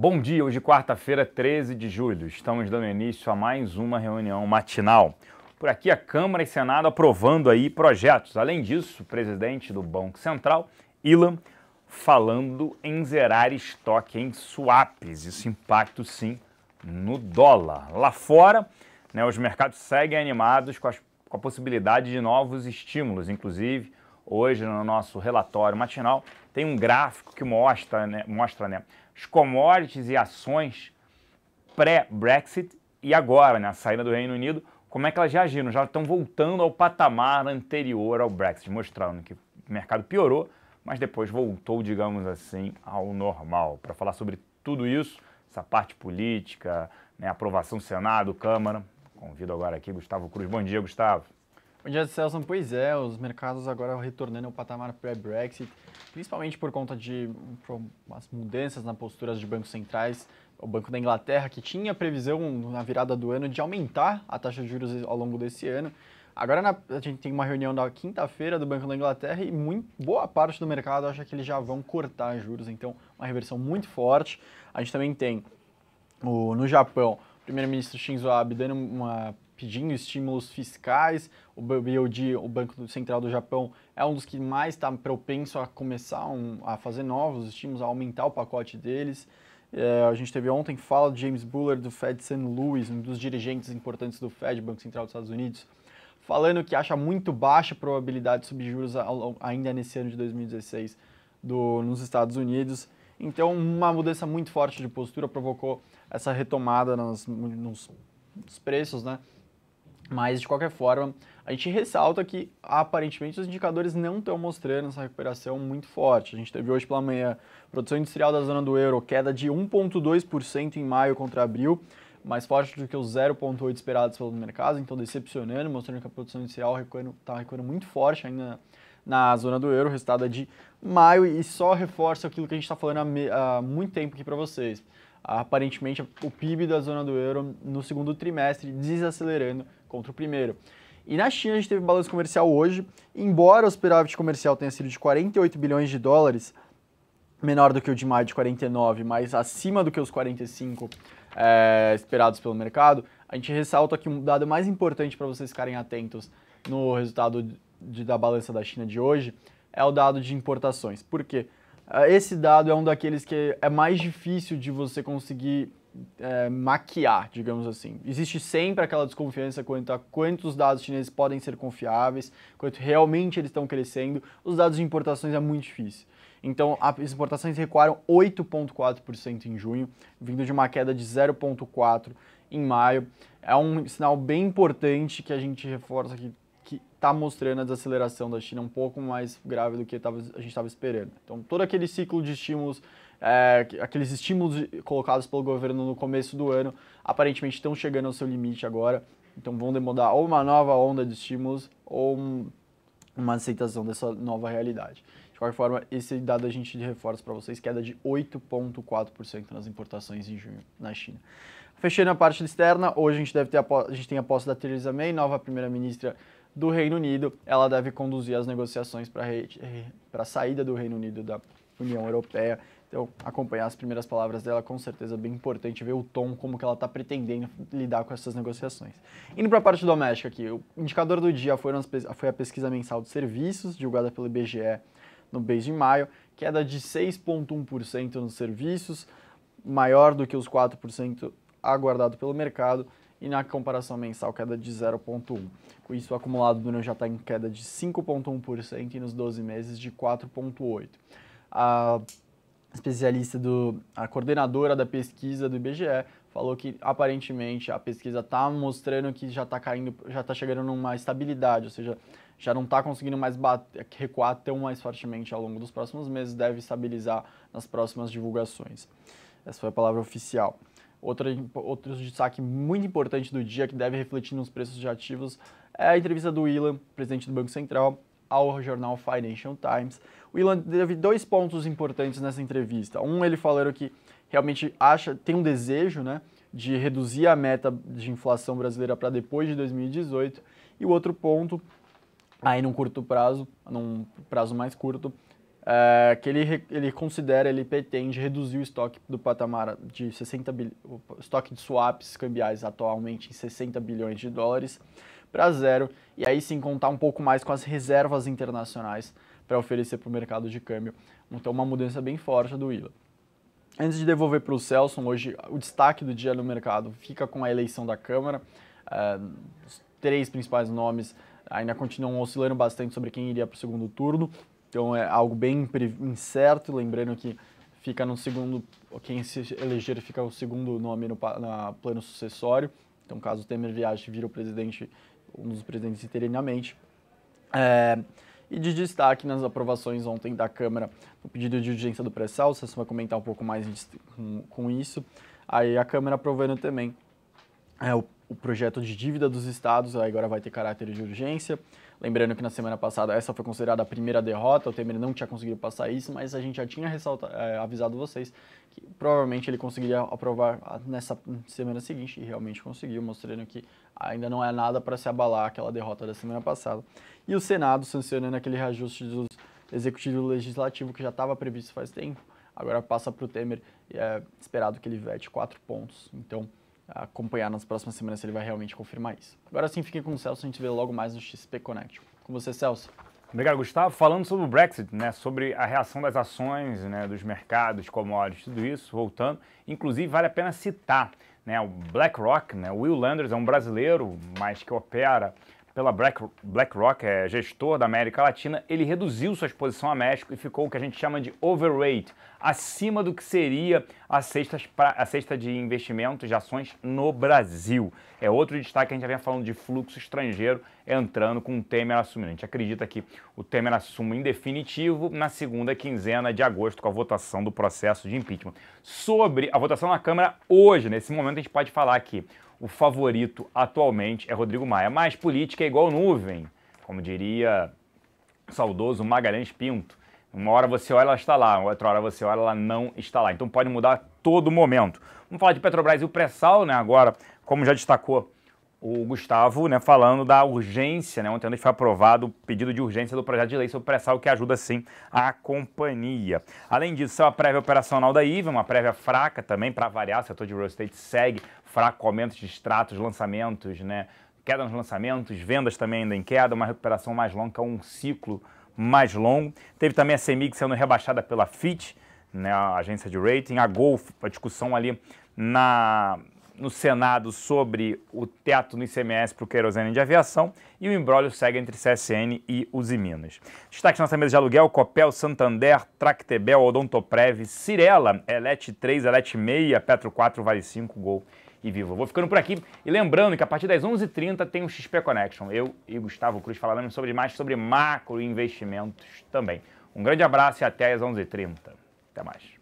Bom dia, hoje quarta-feira, 13 de julho. Estamos dando início a mais uma reunião matinal. Por aqui a Câmara e Senado aprovando aí projetos. Além disso, o presidente do Banco Central, Ilan, falando em zerar estoque em swaps. Isso impacta sim no dólar. Lá fora, os mercados seguem animados com a possibilidade de novos estímulos. Inclusive, hoje no nosso relatório matinal tem um gráfico que mostra as commodities e ações pré-Brexit e agora, a saída do Reino Unido, como é que elas já agiram, já estão voltando ao patamar anterior ao Brexit, mostrando que o mercado piorou, mas depois voltou, digamos assim, ao normal. Para falar sobre tudo isso, essa parte política, aprovação Senado, Câmara, convido agora aqui Gustavo Cruz. Bom dia, Gustavo. Bom dia, Celso. Pois é, os mercados agora retornando ao patamar pré-Brexit, principalmente por conta de umas mudanças na posturas de bancos centrais. O Banco da Inglaterra, que tinha previsão na virada do ano de aumentar a taxa de juros ao longo desse ano. Agora a gente tem uma reunião na quinta-feira do Banco da Inglaterra e boa parte do mercado acha que eles já vão cortar juros, então uma reversão muito forte. A gente também tem no Japão, o primeiro-ministro Shinzo Abe pedindo estímulos fiscais. O BOJ, o Banco Central do Japão, é um dos que mais está propenso a começar a fazer novos estímulos, a aumentar o pacote deles. A gente teve ontem fala de James Bullard do Fed St. Louis, um dos dirigentes importantes do Fed, Banco Central dos Estados Unidos, falando que acha muito baixa a probabilidade de subir juros ainda nesse ano de 2016 nos Estados Unidos. Então, uma mudança muito forte de postura provocou essa retomada nos preços, né? Mas, de qualquer forma, a gente ressalta que, aparentemente, os indicadores não estão mostrando essa recuperação muito forte. A gente teve hoje pela manhã produção industrial da zona do euro, queda de 1,2% em maio contra abril, mais forte do que os 0,8% esperados pelo mercado, então decepcionando, mostrando que a produção industrial está recuando muito forte ainda na zona do euro. O resultado é de maio e só reforça aquilo que a gente está falando há muito tempo aqui para vocês. Aparentemente, o PIB da zona do euro no segundo trimestre desacelerando contra o primeiro. E na China a gente teve balanço comercial hoje, embora o superávit comercial tenha sido de 48 bilhões de dólares, menor do que o de maio de 49, mas acima do que os 45 esperados pelo mercado, a gente ressalta que um dado mais importante para vocês ficarem atentos no resultado da balança da China de hoje é o dado de importações. Por quê? Esse dado é um daqueles que é mais difícil de você conseguir maquiar, digamos assim. Existe sempre aquela desconfiança quanto a quantos dados chineses podem ser confiáveis, quanto realmente eles estão crescendo. Os dados de importações é muito difícil. Então, as exportações recuaram 8,4% em junho, vindo de uma queda de 0,4% em maio. É um sinal bem importante que a gente reforça que está mostrando a desaceleração da China um pouco mais grave do que a gente estava esperando. Então, todo aquele ciclo de estímulos, aqueles estímulos colocados pelo governo no começo do ano, aparentemente estão chegando ao seu limite agora. Então, vão demandar ou uma nova onda de estímulos ou uma aceitação dessa nova realidade. De qualquer forma, esse dado a gente reforça para vocês, queda de 8,4% nas importações em junho na China. Fechando a parte externa, hoje a gente tem a posse da Theresa May, nova primeira-ministra do Reino Unido. Ela deve conduzir as negociações para a saída do Reino Unido da União Europeia. Então, acompanhar as primeiras palavras dela, com certeza é bem importante ver o tom, como que ela está pretendendo lidar com essas negociações. Indo para a parte doméstica aqui, o indicador do dia foi a pesquisa mensal de serviços, divulgada pelo IBGE no mês de maio, queda de 6,1% nos serviços, maior do que os 4% aguardado pelo mercado, e na comparação mensal, queda de 0,1%. Com isso, o acumulado do ano já está em queda de 5,1% e nos 12 meses de 4,8%. A especialista, a coordenadora da pesquisa do IBGE, falou que aparentemente a pesquisa está mostrando que já está chegando numa estabilidade, ou seja, já não está conseguindo mais recuar tão mais fortemente ao longo dos próximos meses, deve estabilizar nas próximas divulgações. Essa foi a palavra oficial. Outro destaque muito importante do dia, que deve refletir nos preços de ativos, é a entrevista do Ilan, presidente do Banco Central, ao jornal Financial Times. O Ilan teve dois pontos importantes nessa entrevista. Ele falando que realmente tem um desejo, de reduzir a meta de inflação brasileira para depois de 2018. E o outro ponto, aí num prazo mais curto, que ele considera, ele pretende reduzir o estoque do patamar de 60 o estoque de swaps cambiais atualmente em 60 bilhões de dólares para zero, e aí sim contar um pouco mais com as reservas internacionais para oferecer para o mercado de câmbio. Então uma mudança bem forte do Willa. Antes de devolver para o Celso, hoje o destaque do dia no mercado fica com a eleição da Câmara. Os 3 principais nomes ainda continuam oscilando bastante sobre quem iria para o segundo turno. Então é algo bem incerto, lembrando que fica no segundo, quem se eleger fica o segundo nome no plano sucessório. Então caso o Temer viaje, vira o presidente, um dos presidentes interinamente. E de destaque nas aprovações ontem da Câmara, o pedido de urgência do pré-sal, você vai comentar um pouco mais com isso. Aí a Câmara aprovando também o projeto de dívida dos estados, agora vai ter caráter de urgência. Lembrando que na semana passada essa foi considerada a primeira derrota, o Temer não tinha conseguido passar isso, mas a gente já tinha avisado vocês que provavelmente ele conseguiria aprovar nessa semana seguinte, e realmente conseguiu, mostrando que ainda não é nada para se abalar aquela derrota da semana passada. E o Senado sancionando aquele reajuste do Executivo e Legislativo que já estava previsto faz tempo, agora passa para o Temer e é esperado que ele vete 4 pontos. Então, acompanhar nas próximas semanas se ele vai realmente confirmar isso. Agora sim, fiquem com o Celso, a gente vê logo mais no XP Connect. Com você, Celso. Obrigado, Gustavo. Falando sobre o Brexit, né, sobre a reação das ações, né, dos mercados, commodities, tudo isso, voltando, inclusive vale a pena citar, né, o BlackRock, né, o Will Landers é um brasileiro, mas que opera pela BlackRock, é gestor da América Latina, ele reduziu sua exposição a México e ficou o que a gente chama de overweight, acima do que seria a cesta de investimentos de ações no Brasil. É outro destaque que a gente já vem falando de fluxo estrangeiro entrando com o Temer assumindo. A gente acredita que o Temer assume em definitivo na segunda quinzena de agosto com a votação do processo de impeachment. Sobre a votação na Câmara hoje, nesse momento a gente pode falar que o favorito atualmente é Rodrigo Maia, mas política é igual nuvem, como diria o saudoso Magalhães Pinto. Uma hora você olha, ela está lá, outra hora você olha, ela não está lá. Então pode mudar a todo momento. Vamos falar de Petrobras e o pré-sal, né? Agora, como já destacou o Gustavo, né, falando da urgência, né? Ontem foi aprovado o pedido de urgência do projeto de lei sobre o pré-sal, que ajuda sim a companhia. Além disso, a prévia operacional da IVA, uma prévia fraca também, para variar, o setor de real estate segue fraco, aumento de extratos, lançamentos, né? Queda nos lançamentos, vendas também ainda em queda, uma recuperação mais longa, um ciclo mais longo. Teve também a CEMIG sendo rebaixada pela Fitch, né, a agência de rating, a Gulf, a discussão ali no Senado sobre o teto no ICMS para o querosene de aviação, e o imbróglio segue entre CSN e Usiminas. Destaque na nossa mesa de aluguel: Copel, Santander, Tractebel, Odontoprev, Cirela, Elet 3, Elet 6, Petro 4, Vale 5, Gol e Vivo. Vou ficando por aqui e lembrando que a partir das 11h30 tem o XP Connection. Eu e Gustavo Cruz falaremos mais sobre macro investimentos também. Um grande abraço e até às 11h30. Até mais.